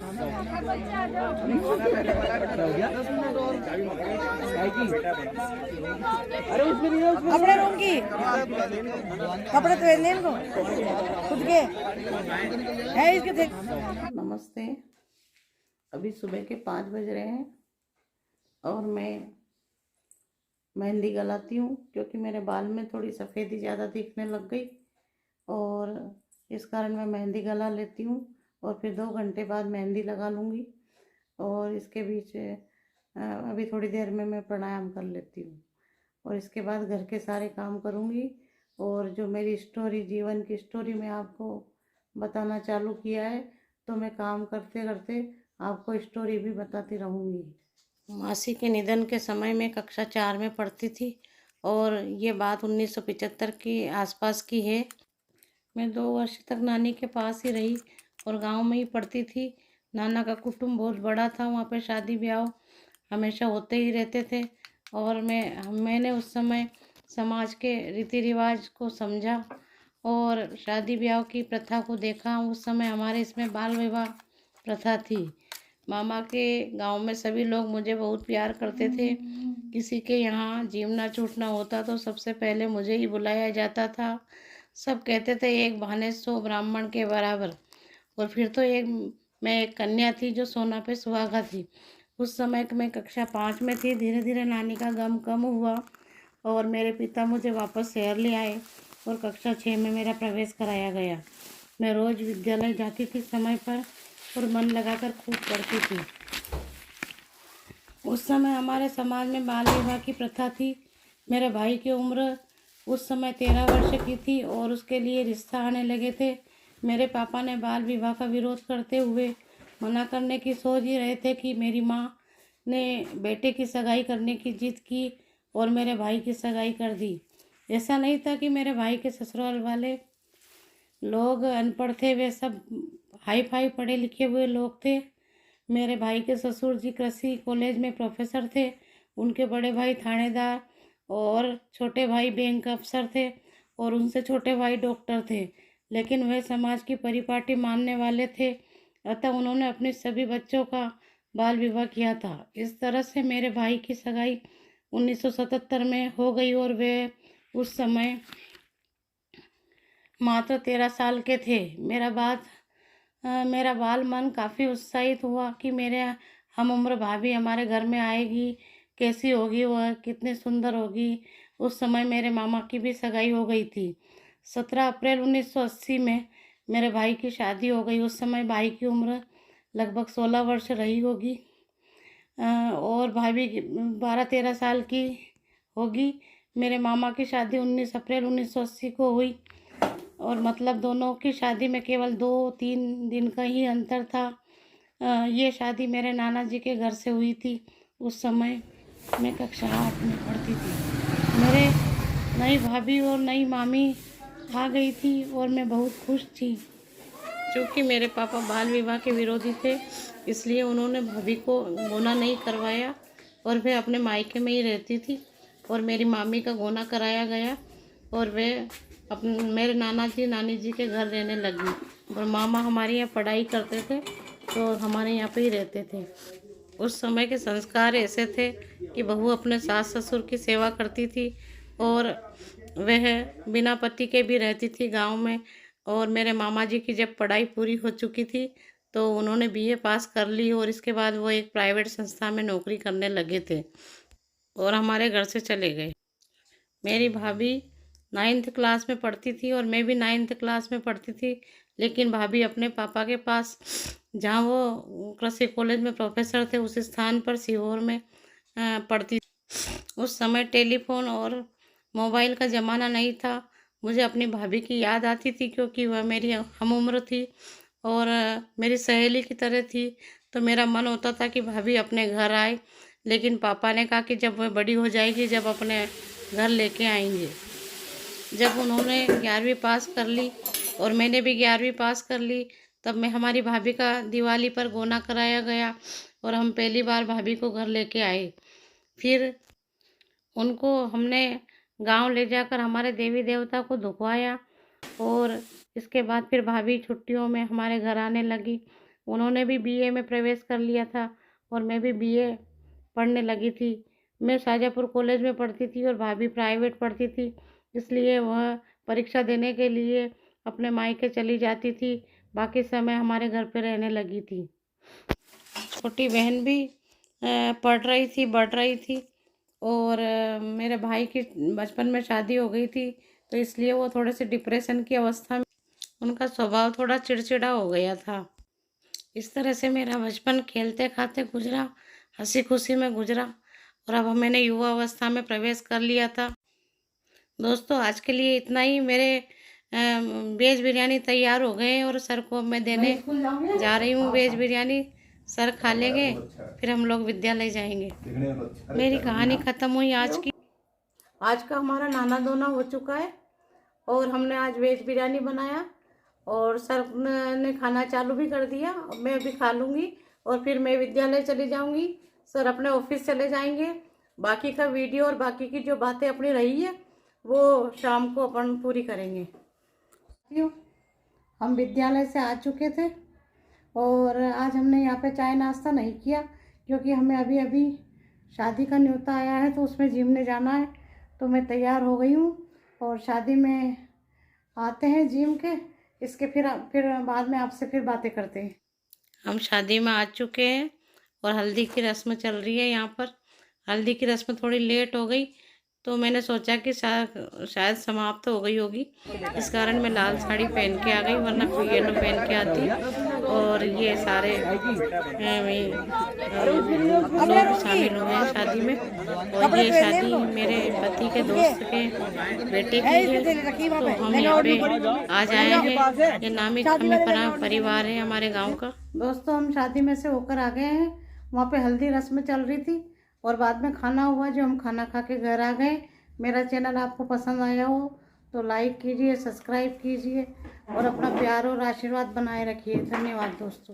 अरे उसमें नहीं है, अपने रूम की कपड़े तो लेने इनको खुद के है इसके थे। नमस्ते। अभी सुबह के 5 बज रहे हैं और मैं मेहंदी गलाती हूँ क्योंकि मेरे बाल में थोड़ी सफ़ेदी ज़्यादा दिखने लग गई और इस कारण मैं मेहंदी गला लेती हूँ और फिर 2 घंटे बाद मेहंदी लगा लूँगी। और इसके बीच अभी थोड़ी देर में मैं प्राणायाम कर लेती हूँ और इसके बाद घर के सारे काम करूँगी। और जो मेरी स्टोरी, जीवन की स्टोरी मैं आपको बताना चालू किया है, तो मैं काम करते करते आपको स्टोरी भी बताती रहूँगी। मासी के निधन के समय में कक्षा 4 में पढ़ती थी और ये बात 1975 के आसपास की है। मैं 2 वर्ष तक नानी के पास ही रही और गांव में ही पढ़ती थी। नाना का कुटुंब बहुत बड़ा था, वहाँ पे शादी ब्याह हमेशा होते ही रहते थे और मैंने उस समय समाज के रीति रिवाज को समझा और शादी ब्याह की प्रथा को देखा। उस समय हमारे इसमें बाल विवाह प्रथा थी। मामा के गांव में सभी लोग मुझे बहुत प्यार करते थे। किसी के यहाँ जीवना छूटना होता तो सबसे पहले मुझे ही बुलाया जाता था। सब कहते थे एक बहाने 100 ब्राह्मण के बराबर। और फिर तो मैं एक कन्या थी जो सोना पे सुहागा थी। उस समय मैं कक्षा 5 में थी। धीरे धीरे नानी का गम कम हुआ और मेरे पिता मुझे वापस शहर ले आए और कक्षा 6 में मेरा प्रवेश कराया गया। मैं रोज़ विद्यालय जाती थी समय पर और मन लगाकर खूब पढ़ती थी। उस समय हमारे समाज में बाल विवाह की प्रथा थी। मेरे भाई की उम्र उस समय 13 वर्ष की थी और उसके लिए रिश्ता आने लगे थे। मेरे पापा ने बाल विवाह का विरोध करते हुए मना करने की सोच ही रहे थे कि मेरी माँ ने बेटे की सगाई करने की जिद की और मेरे भाई की सगाई कर दी। ऐसा नहीं था कि मेरे भाई के ससुराल वाले लोग अनपढ़ थे, वे सब हाई फाई पढ़े लिखे हुए लोग थे। मेरे भाई के ससुर जी कृषि कॉलेज में प्रोफेसर थे, उनके बड़े भाई थानेदार और छोटे भाई बैंक अफसर थे और उनसे छोटे भाई डॉक्टर थे। लेकिन वे समाज की परिपाटी मानने वाले थे, अतः उन्होंने अपने सभी बच्चों का बाल विवाह किया था। इस तरह से मेरे भाई की सगाई 1977 में हो गई और वे उस समय मात्र 13 साल के थे। मेरा बाल मन काफ़ी उत्साहित हुआ कि मेरे हम उम्र भाभी हमारे घर में आएगी, कैसी होगी वह, कितनी सुंदर होगी। उस समय मेरे मामा की भी सगाई हो गई थी। 17 अप्रैल 1980 में मेरे भाई की शादी हो गई। उस समय भाई की उम्र लगभग 16 वर्ष रही होगी और भाभी 12-13 साल की होगी। मेरे मामा की शादी 19 अप्रैल 1980 को हुई और मतलब दोनों की शादी में केवल 2-3 दिन का ही अंतर था। ये शादी मेरे नाना जी के घर से हुई थी। उस समय मैं कक्षा 8 में पढ़ती थी। मेरे नई भाभी और नई मामी आ गई थी और मैं बहुत खुश थी। क्योंकि मेरे पापा बाल विवाह के विरोधी थे, इसलिए उन्होंने भाभी को गोना नहीं करवाया और वे अपने मायके में ही रहती थी और मेरी मामी का गोना कराया गया और वे मेरे नाना जी नानी जी के घर रहने लगी और मामा हमारे यहाँ पढ़ाई करते थे तो हमारे यहाँ पे ही रहते थे। उस समय के संस्कार ऐसे थे कि बहू अपने सास ससुर की सेवा करती थी और वह बिना पति के भी रहती थी गांव में। और मेरे मामा जी की जब पढ़ाई पूरी हो चुकी थी तो उन्होंने बीए पास कर ली और इसके बाद वो एक प्राइवेट संस्था में नौकरी करने लगे थे और हमारे घर से चले गए। मेरी भाभी 9th क्लास में पढ़ती थी और मैं भी 9th क्लास में पढ़ती थी। लेकिन भाभी अपने पापा के पास, जहाँ वो कृषि कॉलेज में प्रोफेसर थे, उस स्थान पर सीहोर में पढ़ती। उस समय टेलीफोन और मोबाइल का ज़माना नहीं था। मुझे अपनी भाभी की याद आती थी क्योंकि वह मेरी हम उम्र थी और मेरी सहेली की तरह थी। तो मेरा मन होता था कि भाभी अपने घर आए, लेकिन पापा ने कहा कि जब वह बड़ी हो जाएगी जब अपने घर लेके आएंगे। जब उन्होंने 11वीं पास कर ली और मैंने भी 11वीं पास कर ली, तब मैं हमारी भाभी का दिवाली पर गोना कराया गया और हम पहली बार भाभी को घर लेके आए। फिर उनको हमने गांव ले जाकर हमारे देवी देवता को दुखवाया और इसके बाद फिर भाभी छुट्टियों में हमारे घर आने लगी। उन्होंने भी बीए में प्रवेश कर लिया था और मैं भी बीए पढ़ने लगी थी। मैं शाजापुर कॉलेज में पढ़ती थी और भाभी प्राइवेट पढ़ती थी, इसलिए वह परीक्षा देने के लिए अपने मायके चली जाती थी। बाकी समय हमारे घर पे रहने लगी थी। छोटी बहन भी पढ़ रही थी, बढ़ रही थी और मेरे भाई की बचपन में शादी हो गई थी, तो इसलिए वो थोड़े से डिप्रेशन की अवस्था में, उनका स्वभाव थोड़ा चिड़चिड़ा हो गया था। इस तरह से मेरा बचपन खेलते खाते गुजरा, हंसी खुशी में गुजरा और अब मैंने युवा अवस्था में प्रवेश कर लिया था। दोस्तों, आज के लिए इतना ही। मेरे वेज बिरयानी तैयार हो गए और सर को मैं देने जा रही हूँ वेज बिरयानी। सर खा लेंगे, फिर हम लोग विद्यालय जाएंगे। मेरी कहानी ख़त्म हुई आज की। आज का हमारा नहाना धोना हो चुका है और हमने आज वेज बिरयानी बनाया और सर ने खाना चालू भी कर दिया। मैं भी खा लूँगी और फिर मैं विद्यालय चली जाऊँगी, सर अपने ऑफिस चले जाएंगे। बाकी का वीडियो और बाकी की जो बातें अपनी रही है वो शाम को अपन पूरी करेंगे। हम विद्यालय से आ चुके थे और आज हमने यहाँ पे चाय नाश्ता नहीं किया क्योंकि हमें अभी अभी शादी का न्योता आया है, तो उसमें जिम जाना है। तो मैं तैयार हो गई हूँ और शादी में आते हैं जिम के, इसके फिर बाद में आपसे फिर बातें करते हैं। हम शादी में आ चुके हैं और हल्दी की रस्म चल रही है। यहाँ पर हल्दी की रस्म थोड़ी लेट हो गई, तो मैंने सोचा कि शायद समाप्त हो गई होगी, इस कारण मैं लाल साड़ी पहन के आ गई, वरना येलो पहन के आती। और ये सारे लोग शामिल हुए हैं शादी में। और ये शादी मेरे पति के दोस्त के बेटे की है, तो हम यहाँ पे आज आए हैं। ये नामी परिवार है हमारे गाँव का। दोस्तों, हम शादी में से होकर आ गए हैं। वहाँ पे हल्दी रस्म चल रही थी और बाद में खाना हुआ, जो हम खाना खा के घर आ गए। मेरा चैनल आपको पसंद आया हो तो लाइक कीजिए, सब्सक्राइब कीजिए और अपना प्यार और आशीर्वाद बनाए रखिए। धन्यवाद दोस्तों।